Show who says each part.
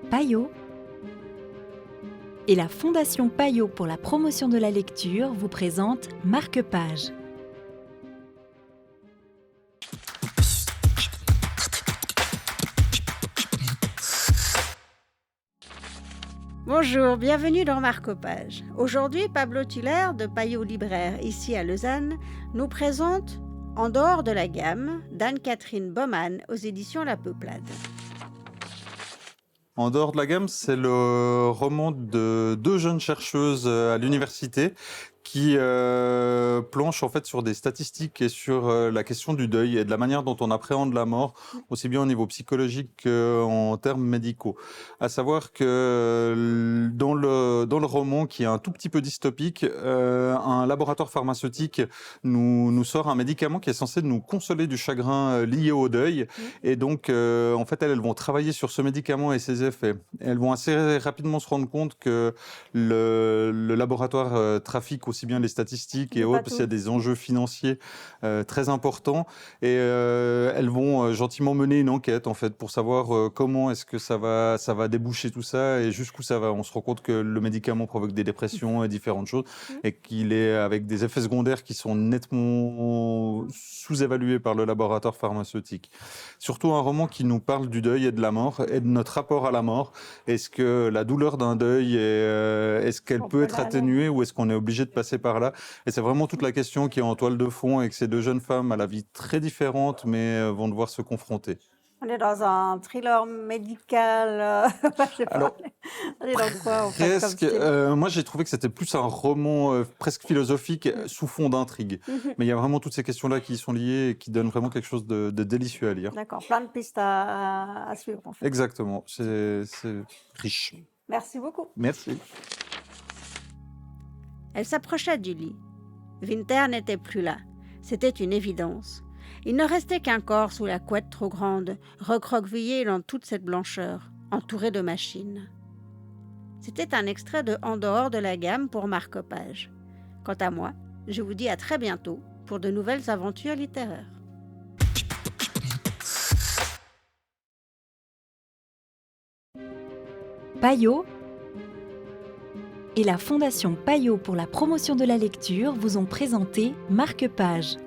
Speaker 1: Payot et la Fondation Payot pour la promotion de la lecture vous présente Marque-Page.
Speaker 2: Bonjour, bienvenue dans Marque-Page. Aujourd'hui, Pablo Tuller de Payot Libraire, ici à Lausanne, nous présente En dehors de la gamme d'Anne-Catherine Baumann aux éditions La Peuplade.
Speaker 3: En dehors de la gamme, c'est le roman de deux jeunes chercheuses à l'université qui planchent en fait sur des statistiques et sur la question du deuil et de la manière dont on appréhende la mort, aussi bien au niveau psychologique qu'en termes médicaux. À savoir que dans le roman, qui est un tout petit peu dystopique, un laboratoire pharmaceutique nous sort un médicament qui est censé nous consoler du chagrin lié au deuil. Et donc, en fait, elles vont travailler sur ce médicament et ses effets. Elles vont assez rapidement se rendre compte que le laboratoire trafique aussi bien les statistiques et autres, parce qu'il y a des enjeux financiers très importants. Et elles vont gentiment mener une enquête, en fait, pour savoir comment est-ce que ça va déboucher tout ça et jusqu'où ça va. On se rend compte que le médicament provoque des dépressions et différentes choses, et qu'il est avec des effets secondaires qui sont nettement sous-évalués par le laboratoire pharmaceutique. Surtout un roman qui nous parle du deuil et de la mort, et de notre rapport à la mort. Est-ce que la douleur d'un deuil, est-ce qu'elle peut être atténuée, ou est-ce qu'on est obligé de passer par là? Et c'est vraiment toute la question qui est en toile de fond, et que ces deux jeunes femmes à la vie très différente, mais vont devoir se confronter.
Speaker 2: On est dans un thriller médical, je sais pas.
Speaker 3: Alors,
Speaker 2: on est dans quoi en fait, comme
Speaker 3: presque.
Speaker 2: style
Speaker 3: Moi, j'ai trouvé que c'était plus un roman presque philosophique sous fond d'intrigue. Mais il y a vraiment toutes ces questions-là qui y sont liées et qui donnent vraiment quelque chose de délicieux à lire.
Speaker 2: D'accord, plein de pistes à suivre en fait.
Speaker 3: Exactement, c'est riche.
Speaker 2: Merci beaucoup.
Speaker 3: Merci.
Speaker 2: Elle s'approcha du lit. Winter n'était plus là. C'était une évidence. Il ne restait qu'un corps sous la couette trop grande, recroquevillé dans toute cette blancheur, entouré de machines. C'était un extrait de En dehors de la gamme pour Marque-Page. Quant à moi, je vous dis à très bientôt pour de nouvelles aventures littéraires.
Speaker 1: Payot et la Fondation Payot pour la promotion de la lecture vous ont présenté Marque-Page.